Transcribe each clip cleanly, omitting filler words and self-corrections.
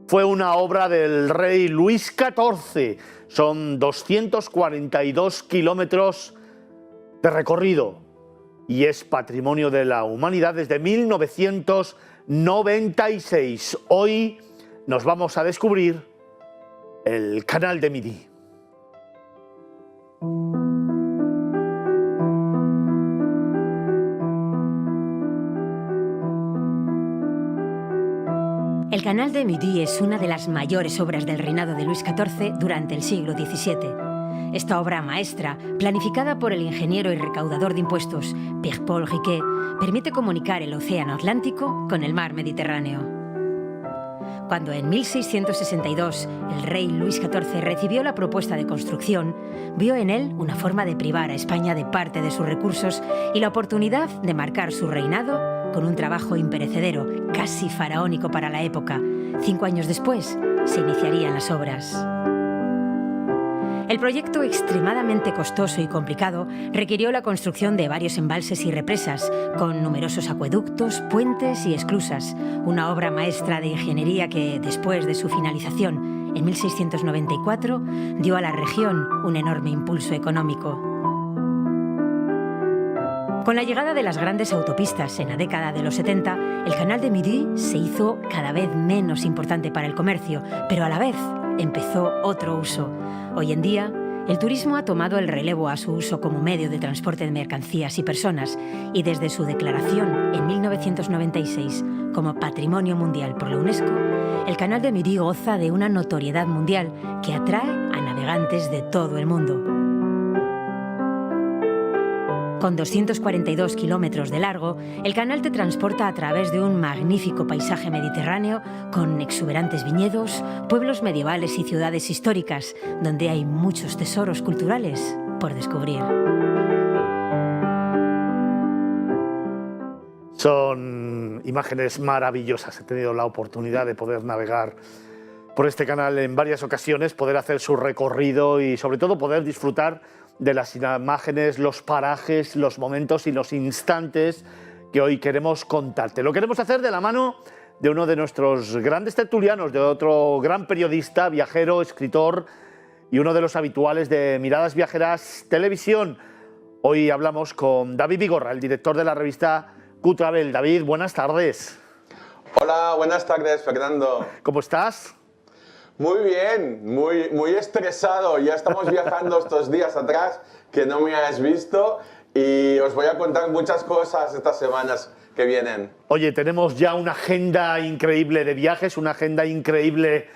Fue una obra del rey Luis XIV. Son 242 kilómetros de recorrido y es patrimonio de la humanidad desde 1996. Hoy nos vamos a descubrir el Canal de Midi. El Canal de Midi es una de las mayores obras del reinado de Luis XIV durante el siglo XVII. Esta obra maestra, planificada por el ingeniero y recaudador de impuestos Pierre-Paul Riquet, permite comunicar el Océano Atlántico con el mar Mediterráneo. Cuando en 1662 el rey Luis XIV recibió la propuesta de construcción, vio en él una forma de privar a España de parte de sus recursos y la oportunidad de marcar su reinado con un trabajo imperecedero, casi faraónico para la época. 5 años después, se iniciarían las obras. El proyecto, extremadamente costoso y complicado, requirió la construcción de varios embalses y represas, con numerosos acueductos, puentes y esclusas, una obra maestra de ingeniería que, después de su finalización, en 1694, dio a la región un enorme impulso económico. Con la llegada de las grandes autopistas en la década de los 70, el Canal de Midi se hizo cada vez menos importante para el comercio, pero a la vez empezó otro uso. Hoy en día, el turismo ha tomado el relevo a su uso como medio de transporte de mercancías y personas, y desde su declaración en 1996 como Patrimonio Mundial por la UNESCO, el Canal de Midi goza de una notoriedad mundial que atrae a navegantes de todo el mundo. Con 242 kilómetros de largo, el canal te transporta a través de un magnífico paisaje mediterráneo con exuberantes viñedos, pueblos medievales y ciudades históricas, donde hay muchos tesoros culturales por descubrir. Son imágenes maravillosas. He tenido la oportunidad de poder navegar por este canal en varias ocasiones, poder hacer su recorrido y sobre todo poder disfrutar de las imágenes, los parajes, los momentos y los instantes que hoy queremos contarte. Lo queremos hacer de la mano de uno de nuestros grandes tertulianos, de otro gran periodista, viajero, escritor y uno de los habituales de Miradas Viajeras Televisión. Hoy hablamos con David Vigorra, el director de la revista Q-Travel. David, buenas tardes. Hola, buenas tardes, Fernando. ¿Cómo estás? Muy bien, muy estresado. Ya estamos viajando estos días atrás, que no me has visto, y os voy a contar muchas cosas estas semanas que vienen. Oye, tenemos ya una agenda increíble de viajes, una agenda increíble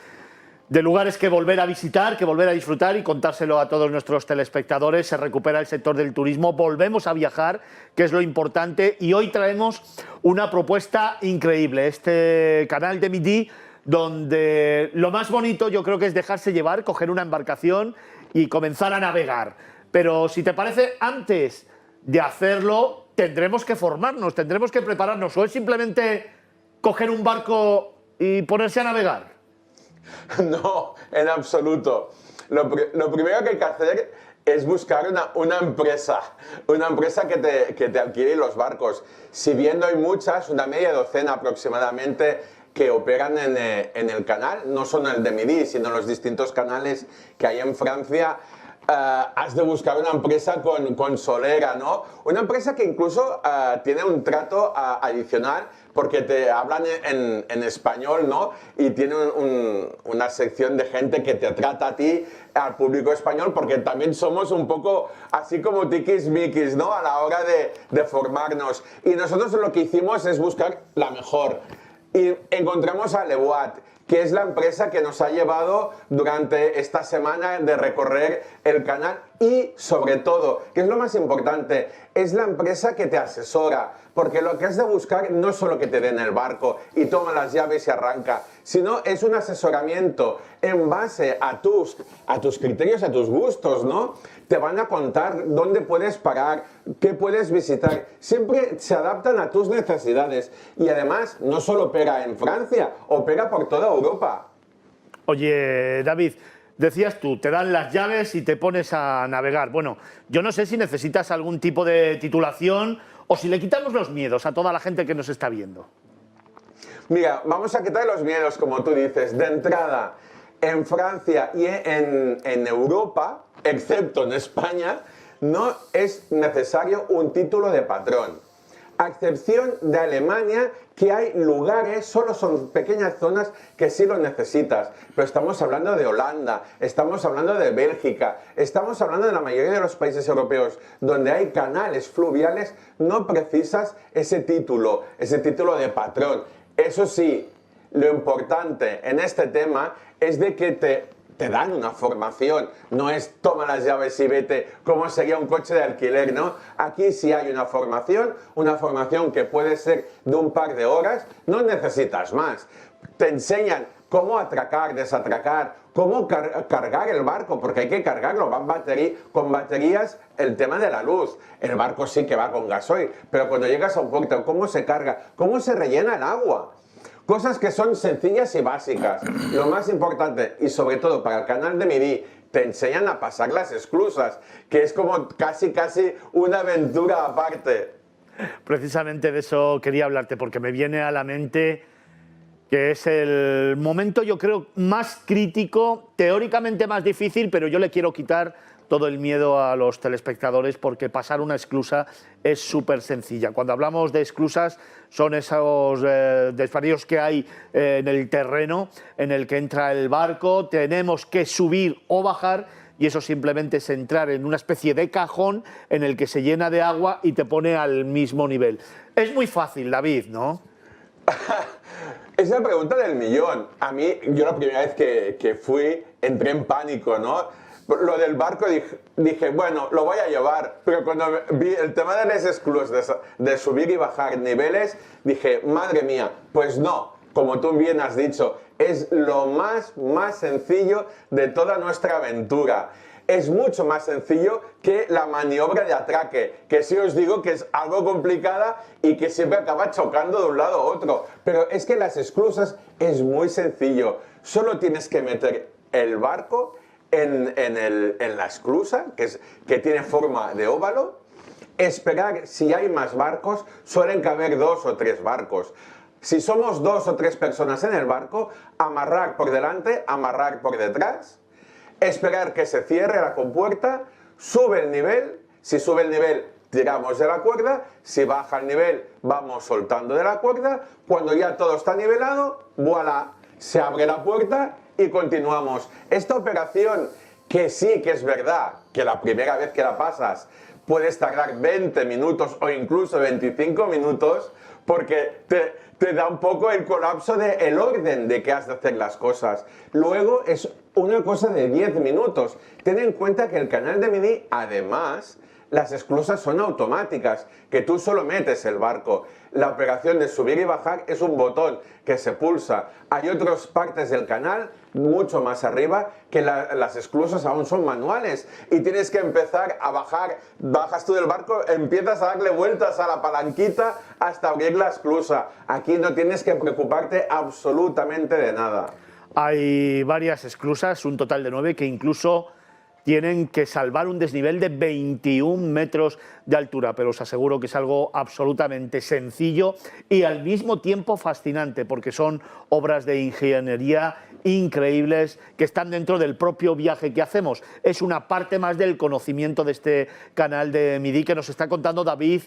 de lugares que volver a visitar, que volver a disfrutar y contárselo a todos nuestros telespectadores. Se recupera el sector del turismo, volvemos a viajar, que es lo importante, y hoy traemos una propuesta increíble. Este Canal de Midi, donde lo más bonito yo creo que es dejarse llevar, coger una embarcación y comenzar a navegar. Pero si te parece, antes de hacerlo tendremos que formarnos, tendremos que prepararnos, o es simplemente coger un barco y ponerse a navegar. No, en absoluto. Lo primero que hay que hacer es buscar una empresa que te alquile los barcos. Si bien no hay muchas, una media docena aproximadamente, que operan en el canal, no solo el de Midi, sino los distintos canales que hay en Francia. Has de buscar una empresa con solera, ¿no? Una empresa que incluso tiene un trato adicional, porque te hablan en español, ¿no? Y tiene una sección de gente que te trata a ti, al público español, porque también somos un poco así como tiquismiquis, ¿no? A la hora de formarnos. Y nosotros lo que hicimos es buscar la mejor. Y encontramos a Le Boat, que es la empresa que nos ha llevado durante esta semana de recorrer el canal, y sobre todo, que es lo más importante, es la empresa que te asesora, porque lo que has de buscar no es solo que te den el barco y toma las llaves y arranca, sino es un asesoramiento en base a tus criterios, a tus gustos, ¿no? Te van a contar dónde puedes parar, qué puedes visitar, siempre se adaptan a tus necesidades, y además no solo opera en Francia, opera por toda Europa. Oye, David, decías tú, te dan las llaves y te pones a navegar. Bueno, yo no sé si necesitas algún tipo de titulación o si le quitamos los miedos a toda la gente que nos está viendo. Mira, vamos a quitar los miedos, como tú dices. De entrada, en Francia y en Europa, excepto en España, no es necesario un título de patrón. A excepción de Alemania, que hay lugares, solo son pequeñas zonas que sí lo necesitas. Pero estamos hablando de Holanda, estamos hablando de Bélgica, estamos hablando de la mayoría de los países europeos donde hay canales fluviales, no precisas ese título de patrón. Eso sí, lo importante en este tema es de que te dan una formación, no es toma las llaves y vete como sería un coche de alquiler, ¿no? Aquí sí hay una formación que puede ser de un par de horas, no necesitas más. Te enseñan cómo atracar, desatracar, cómo cargar el barco, porque hay que cargarlo, van con baterías, el tema de la luz. El barco sí que va con gasoil, pero cuando llegas a un puerto, ¿cómo se carga? ¿Cómo se rellena el agua? Cosas que son sencillas y básicas. Lo más importante, y sobre todo para el canal de Midi, te enseñan a pasar las esclusas, que es como casi una aventura aparte. Precisamente de eso quería hablarte, porque me viene a la mente que es el momento, yo creo, más crítico, teóricamente más difícil, pero yo le quiero quitar todo el miedo a los telespectadores, porque pasar una esclusa es súper sencilla. Cuando hablamos de esclusas, son esos desvaríos que hay en el terreno en el que entra el barco, tenemos que subir o bajar, y eso simplemente es entrar en una especie de cajón en el que se llena de agua y te pone al mismo nivel. Es muy fácil, David, ¿no? Es la pregunta del millón. A mí, yo la primera vez que fui, entré en pánico, ¿no? Lo del barco dije, bueno, lo voy a llevar, pero cuando vi el tema de las esclusas, de subir y bajar niveles, dije, madre mía, pues no, como tú bien has dicho, es lo más sencillo de toda nuestra aventura. Es mucho más sencillo que la maniobra de atraque, que sí os digo que es algo complicada y que siempre acaba chocando de un lado a otro. Pero es que las esclusas es muy sencillo, solo tienes que meter el barco en la esclusa, que tiene forma de óvalo, esperar. Si hay más barcos, suelen caber 2 o 3 barcos. Si somos 2 o 3 personas en el barco, amarrar por delante, amarrar por detrás, esperar que se cierre la compuerta, sube el nivel, si sube el nivel tiramos de la cuerda, si baja el nivel vamos soltando de la cuerda, cuando ya todo está nivelado, voilà, se abre la puerta y continuamos. Esta operación, que sí que es verdad que la primera vez que la pasas puedes tardar 20 minutos o incluso 25 minutos, porque te da un poco el colapso del orden de que has de hacer las cosas. Luego es una cosa de 10 minutos. Ten en cuenta que el canal de Midi, además, las esclusas son automáticas, que tú solo metes el barco. La operación de subir y bajar es un botón que se pulsa. Hay otras partes del canal, mucho más arriba, que las esclusas aún son manuales y tienes que empezar a bajar. Bajas tú del barco, empiezas a darle vueltas a la palanquita hasta abrir la esclusa. Aquí no tienes que preocuparte absolutamente de nada. Hay varias esclusas, un total de 9, que incluso tienen que salvar un desnivel de 21 metros de altura, pero os aseguro que es algo absolutamente sencillo y al mismo tiempo fascinante, porque son obras de ingeniería increíbles que están dentro del propio viaje que hacemos. Es una parte más del conocimiento de este canal de Midi que nos está contando David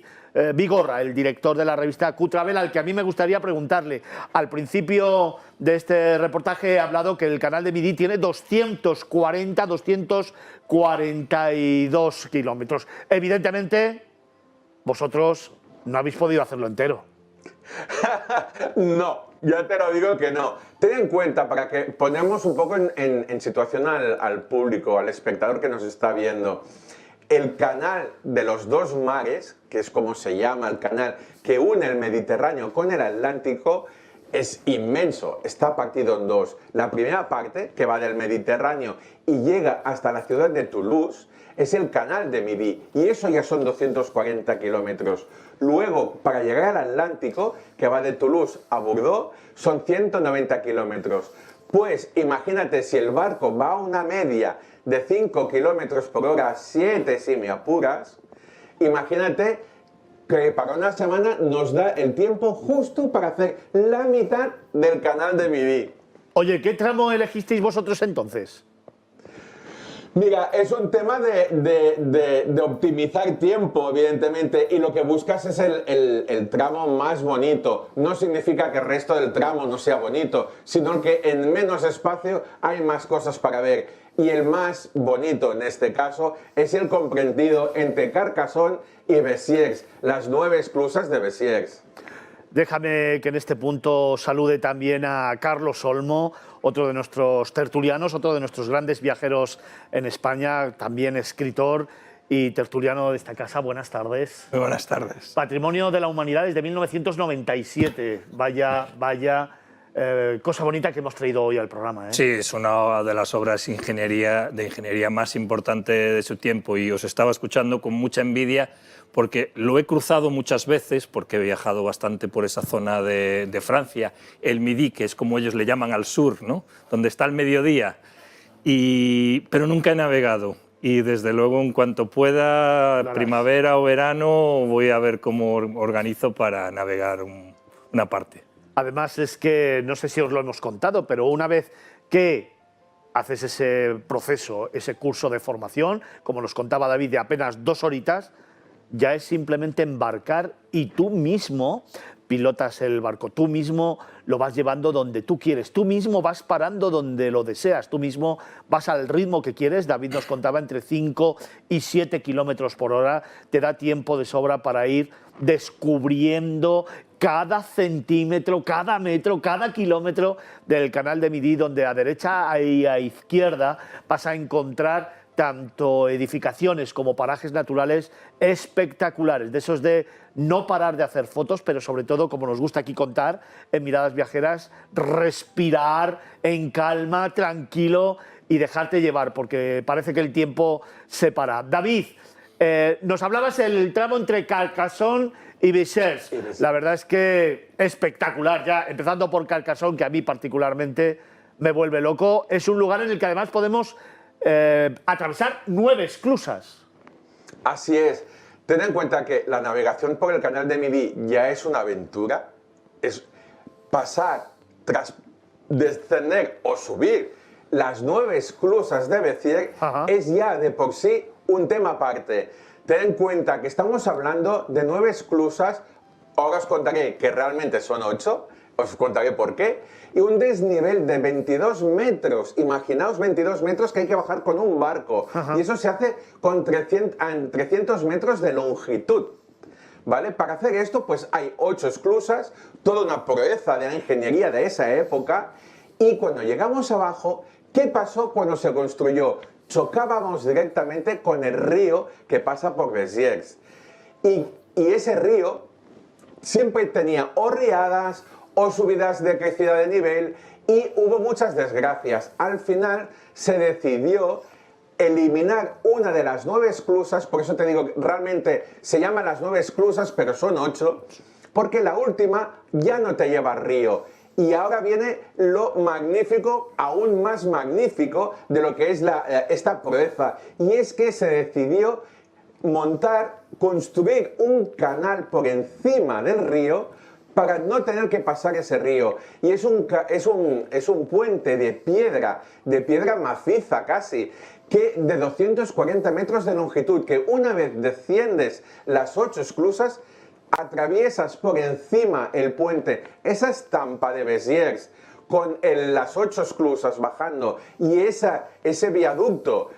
Vigorra, el director de la revista Q-Travel, al que a mí me gustaría preguntarle. Al principio de este reportaje he hablado que el canal de Midi tiene 242 kilómetros. Evidentemente, vosotros no habéis podido hacerlo entero. No, ya te lo digo que no. Ten en cuenta, para que ponemos un poco en situación al público, al espectador que nos está viendo, el canal de los dos mares, que es como se llama el canal que une el Mediterráneo con el Atlántico, es inmenso, está partido en dos. La primera parte, que va del Mediterráneo y llega hasta la ciudad de Toulouse, es el canal de Midi, y eso ya son 240 kilómetros. Luego, para llegar al Atlántico, que va de Toulouse a Bordeaux, son 190 kilómetros. Pues imagínate, si el barco va a una media de 5 kilómetros por hora, 7 si me apuras, imagínate que para una semana nos da el tiempo justo para hacer la mitad del canal de Midi. Oye, ¿qué tramo elegisteis vosotros entonces? Mira, es un tema de optimizar tiempo, evidentemente, y lo que buscas es el tramo más bonito. No significa que el resto del tramo no sea bonito, sino que en menos espacio hay más cosas para ver. Y el más bonito en este caso es el comprendido entre Carcassonne y Besiers, las 9 esclusas de Besiers. Déjame que en este punto salude también a Carlos Olmo, otro de nuestros tertulianos, otro de nuestros grandes viajeros en España, también escritor y tertuliano de esta casa. Buenas tardes. Muy buenas tardes. Patrimonio de la Humanidad desde 1997. Vaya cosa bonita que hemos traído hoy al programa, ¿eh? Sí, es una de las obras de ingeniería más importante de su tiempo y os estaba escuchando con mucha envidia porque lo he cruzado muchas veces, porque he viajado bastante por esa zona de Francia, el Midi, que es como ellos le llaman al sur, ¿no? Donde está el mediodía, pero nunca he navegado. Y desde luego, en cuanto pueda, primavera o verano, voy a ver cómo organizo para navegar una parte. Además es que, no sé si os lo hemos contado, pero una vez que haces ese proceso, ese curso de formación, como nos contaba David, de apenas 2 horitas, ya es simplemente embarcar y tú mismo pilotas el barco, tú mismo lo vas llevando donde tú quieres, tú mismo vas parando donde lo deseas, tú mismo vas al ritmo que quieres. David nos contaba entre 5 y 7 kilómetros por hora, te da tiempo de sobra para ir descubriendo cada centímetro, cada metro, cada kilómetro del canal de Midi, donde a derecha y a izquierda vas a encontrar tanto edificaciones como parajes naturales espectaculares, de esos de no parar de hacer fotos, pero sobre todo, como nos gusta aquí contar en Miradas Viajeras, respirar en calma, tranquilo y dejarte llevar, porque parece que el tiempo se para. David, nos hablabas del tramo entre Carcassonne y Besiers. La verdad es que espectacular, ya empezando por Carcassonne, que a mí particularmente me vuelve loco. Es un lugar en el que además podemos atravesar 9 esclusas. Así es. Ten en cuenta que la navegación por el canal de Midi ya es una aventura. Es pasar, tras descender o subir las 9 esclusas de Béziers, es ya de por sí un tema aparte. Ten en cuenta que estamos hablando de 9 esclusas, ahora os contaré que realmente son 8, os contaré por qué, y un desnivel de 22 metros. Imaginaos 22 metros que hay que bajar con un barco, y eso se hace con 300 metros de longitud. ¿Vale? Para hacer esto, pues hay 8 esclusas, toda una proeza de la ingeniería de esa época, y cuando llegamos abajo, ¿qué pasó cuando se construyó? Chocábamos directamente con el río que pasa por Béziers. Y ese río siempre tenía o riadas o subidas de crecida de nivel y hubo muchas desgracias. Al final se decidió eliminar una de las 9 esclusas, por eso te digo que realmente se llaman las 9 esclusas, pero son 8, porque la última ya no te lleva al río. Y ahora viene lo magnífico, aún más magnífico, de lo que es esta proeza. Y es que se decidió construir un canal por encima del río para no tener que pasar ese río. Y es un puente de piedra maciza casi, que de 240 metros de longitud, que una vez desciendes las 8 esclusas, atraviesas por encima el puente, esa estampa de Béziers, con las 8 esclusas bajando y ese viaducto,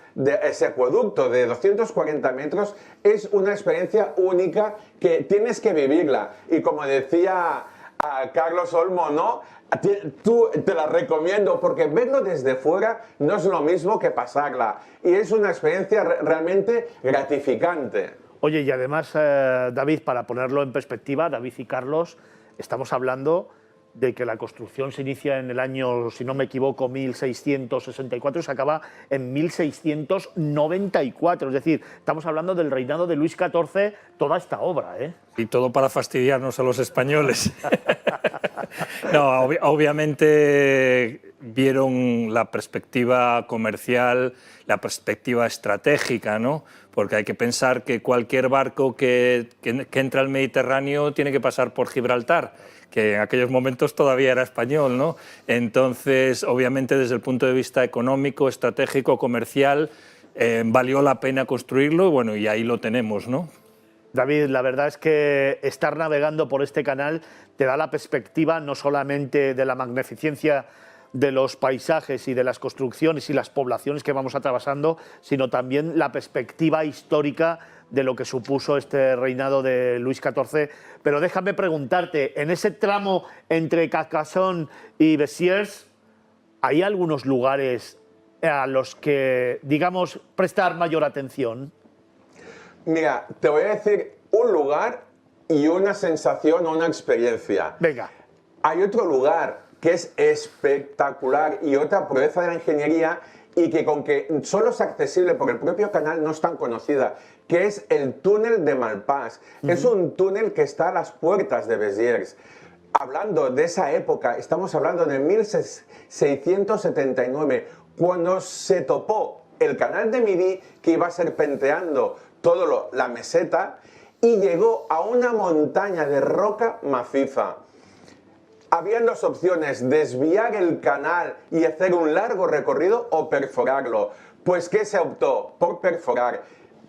ese acueducto de 240 metros, es una experiencia única que tienes que vivirla. Y como decía a Carlos Olmo, ¿no? Te la recomiendo, porque verlo desde fuera no es lo mismo que pasarla. Y es una experiencia realmente gratificante. Oye, y además, David, para ponerlo en perspectiva, David y Carlos, estamos hablando de que la construcción se inicia en el año, si no me equivoco, 1664 y se acaba en 1694. Es decir, estamos hablando del reinado de Luis XIV, toda esta obra, ¿eh? Y todo para fastidiarnos a los españoles. No, obviamente vieron la perspectiva comercial, la perspectiva estratégica, ¿no? Porque hay que pensar que cualquier barco que entra al Mediterráneo tiene que pasar por Gibraltar, que en aquellos momentos todavía era español, ¿no? Entonces, obviamente, desde el punto de vista económico, estratégico, comercial, valió la pena construirlo, bueno, y ahí lo tenemos, ¿no? David, la verdad es que estar navegando por este canal te da la perspectiva no solamente de la magnificencia de los paisajes y de las construcciones y las poblaciones que vamos atravesando, sino también la perspectiva histórica de lo que supuso este reinado de Luis XIV. Pero déjame preguntarte, en ese tramo entre Carcassonne y Besiers, ¿hay algunos lugares a los que, digamos, prestar mayor atención? Mira, te voy a decir un lugar y una sensación o una experiencia. Venga. Hay otro lugar que es espectacular y otra proeza de la ingeniería y que con que solo es accesible por el propio canal no es tan conocida, que es el túnel de Malpas. Es un túnel que está a las puertas de Béziers. Hablando de esa época, estamos hablando de 1679, cuando se topó el canal de Midi, que iba serpenteando toda la meseta, y llegó a una montaña de roca maciza. Habían dos opciones: desviar el canal y hacer un largo recorrido o perforarlo. Pues ¿qué se optó? Por perforar.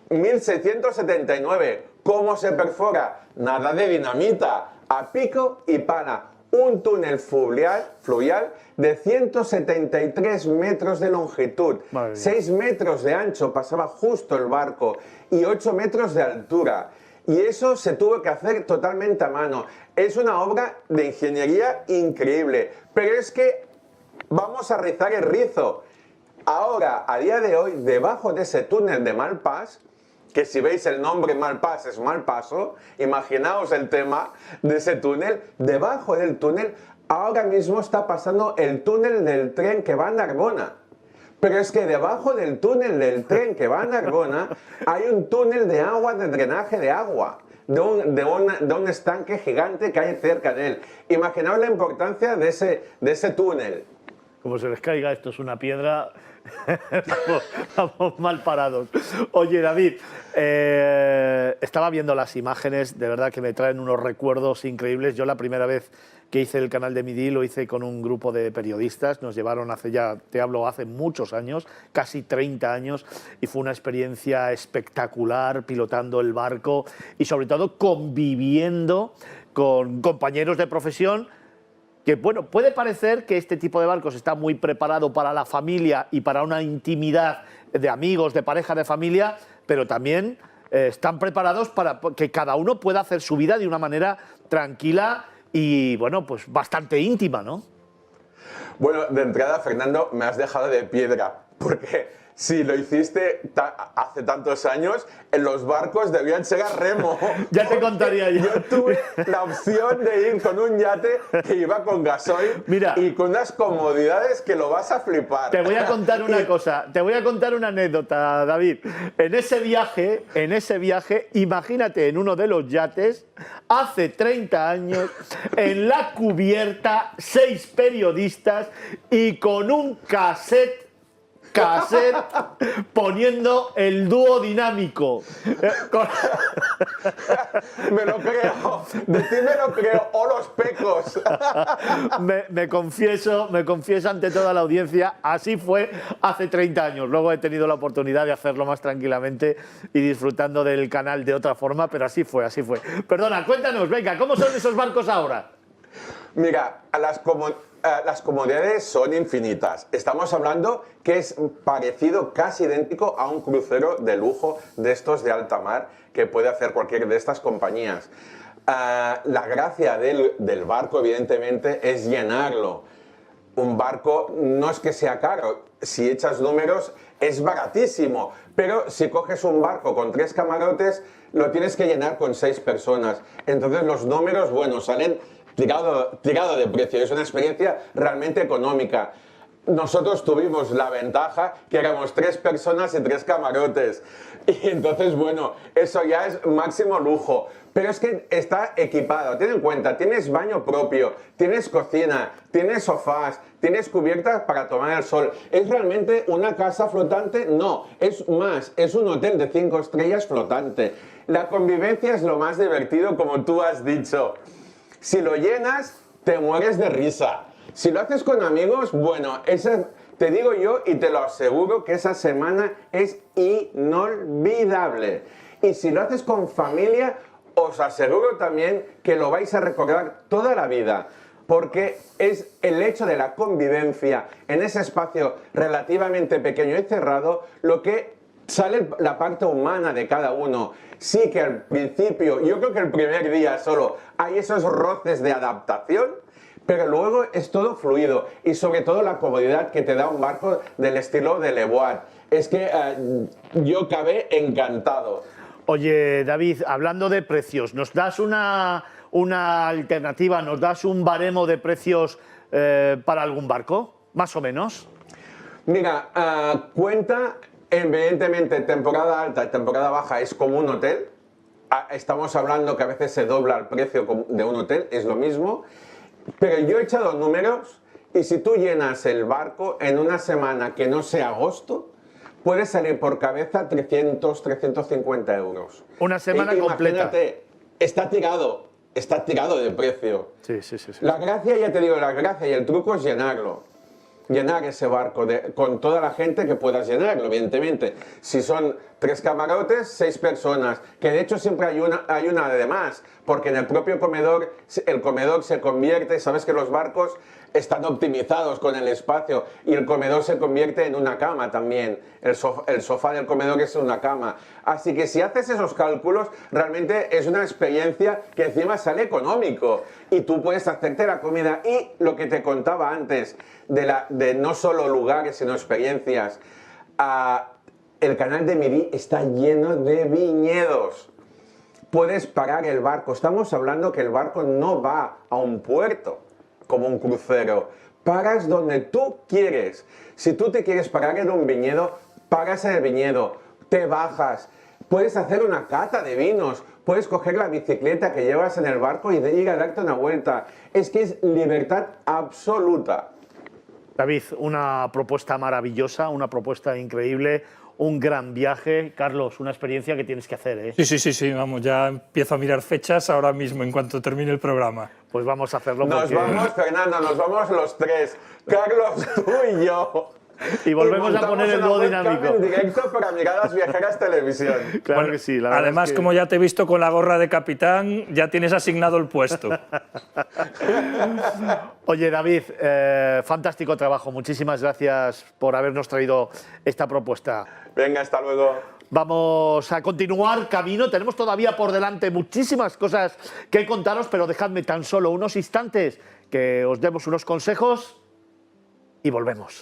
1679. ¿Cómo se perfora? Nada de dinamita, a pico y pala. Un túnel fluvial de 173 metros de longitud, 6 metros de ancho, pasaba justo el barco, y 8 metros de altura. Y eso se tuvo que hacer totalmente a mano. Es una obra de ingeniería increíble, pero es que vamos a rizar el rizo. Ahora, a día de hoy, debajo de ese túnel de Malpas, que si veis el nombre Malpas es mal paso, imaginaos el tema de ese túnel. Debajo del túnel ahora mismo está pasando el túnel del tren que va a Narbona. Pero es que debajo del túnel del tren que va a Narbona hay un túnel de agua, de drenaje de agua, de un estanque gigante que hay cerca de él. Imaginaos la importancia de ese túnel. Como se les caiga esto es una piedra, vamos mal parados. Oye, David, estaba viendo las imágenes, de verdad que me traen unos recuerdos increíbles. Yo la primera vez que hice el canal de Midi lo hice con un grupo de periodistas, nos llevaron hace ya, te hablo, hace muchos años, casi 30 años, y fue una experiencia espectacular pilotando el barco y sobre todo conviviendo con compañeros de profesión que, bueno, puede parecer que este tipo de barcos está muy preparado para la familia y para una intimidad de amigos, de pareja, de familia, pero también están preparados para que cada uno pueda hacer su vida de una manera tranquila y, bueno, pues bastante íntima, ¿no? Bueno, de entrada, Fernando, me has dejado de piedra, porque si lo hiciste hace tantos años, en los barcos debían ser a remo. Ya te contaría yo. Yo tuve la opción de ir con un yate que iba con gasoil. Mira, y con unas comodidades que lo vas a flipar. Te voy a contar una cosa, te voy a contar una anécdota, David. En ese viaje, imagínate en uno de los yates, hace 30 años, en la cubierta, 6 periodistas y con un cassette poniendo el dúo dinámico. Me lo creo, de ti me lo creo, o los pecos. Me confieso ante toda la audiencia, así fue hace 30 años. Luego he tenido la oportunidad de hacerlo más tranquilamente y disfrutando del canal de otra forma, pero así fue. Perdona, cuéntanos, venga, ¿cómo son esos barcos ahora? Mira, las comodidades son infinitas. Estamos hablando que es parecido, casi idéntico a un crucero de lujo de estos de alta mar que puede hacer cualquier de estas compañías. La gracia del barco, evidentemente, es llenarlo. Un barco no es que sea caro, si echas números es baratísimo, pero si coges un barco con 3 camarotes, lo tienes que llenar con 6 personas. Entonces los números, bueno, salen tirado de precio. Es una experiencia realmente económica. nosotros tuvimos la ventaja que éramos 3 personas y 3 camarotes. Y entonces, bueno, eso ya es máximo lujo. Pero es que está equipado. Ten en cuenta, tienes baño propio, tienes cocina, tienes sofás, tienes cubiertas para tomar el sol. ¿Es realmente una casa flotante? No, es más, es un hotel de 5 estrellas flotante. La convivencia es lo más divertido, como tú has dicho. Si lo llenas, te mueres de risa. Si lo haces con amigos, bueno, te digo yo y te lo aseguro que esa semana es inolvidable. Y si lo haces con familia, os aseguro también que lo vais a recordar toda la vida, porque es el hecho de la convivencia en ese espacio relativamente pequeño y cerrado lo que sale la parte humana de cada uno. Sí que al principio, yo creo que el primer día solo hay esos roces de adaptación, pero luego es todo fluido y sobre todo la comodidad que te da un barco del estilo de Le Voile. Es que yo acabé encantado. Oye, David, hablando de precios, ¿nos das una alternativa, nos das un baremo de precios para algún barco? Más o menos. Mira, cuenta, evidentemente, temporada alta y temporada baja es como un hotel. Estamos hablando que a veces se dobla el precio de un hotel, es lo mismo. Pero yo he echado números y si tú llenas el barco en una semana que no sea agosto, puede salir por cabeza 300, 350 euros. Una semana completa. Imagínate, está tirado de precio. Sí. La gracia, ya te digo, la gracia y el truco es llenarlo. Llenar ese barco con toda la gente que puedas llenarlo, evidentemente. Si son 3 camarotes, 6 personas, que de hecho siempre hay una de más, porque en el propio comedor, el comedor se convierte, sabes que los barcos están optimizados con el espacio y el comedor se convierte en una cama también. El sofá del comedor es una cama. Así que si haces esos cálculos, realmente es una experiencia que encima sale económico y tú puedes hacerte la comida. Y lo que te contaba antes, de no solo lugares, sino experiencias, el canal de Midi está lleno de viñedos. Puedes parar el barco. Estamos hablando que el barco no va a un puerto como un crucero. Paras donde tú quieres. Si tú te quieres parar en un viñedo, paras en el viñedo, te bajas. Puedes hacer una cata de vinos. Puedes coger la bicicleta que llevas en el barco y ir a darte una vuelta. Es que es libertad absoluta. David, una propuesta maravillosa, una propuesta increíble, un gran viaje. Carlos, una experiencia que tienes que hacer, ¿eh? Sí, vamos, ya empiezo a mirar fechas ahora mismo, en cuanto termine el programa. Pues vamos a hacerlo. Nos vamos, Fernando, nos vamos los 3. Carlos, tú y yo. Y volvemos a poner el dúo dinámico. En directo para Miradas Viajeras Televisión. Claro bueno, que sí. La además, es que... como ya te he visto con la gorra de capitán, ya tienes asignado el puesto. Oye, David, fantástico trabajo. Muchísimas gracias por habernos traído esta propuesta. Venga, hasta luego. Vamos a continuar camino. Tenemos todavía por delante muchísimas cosas que contaros, pero dejadme tan solo unos instantes que os demos unos consejos y volvemos.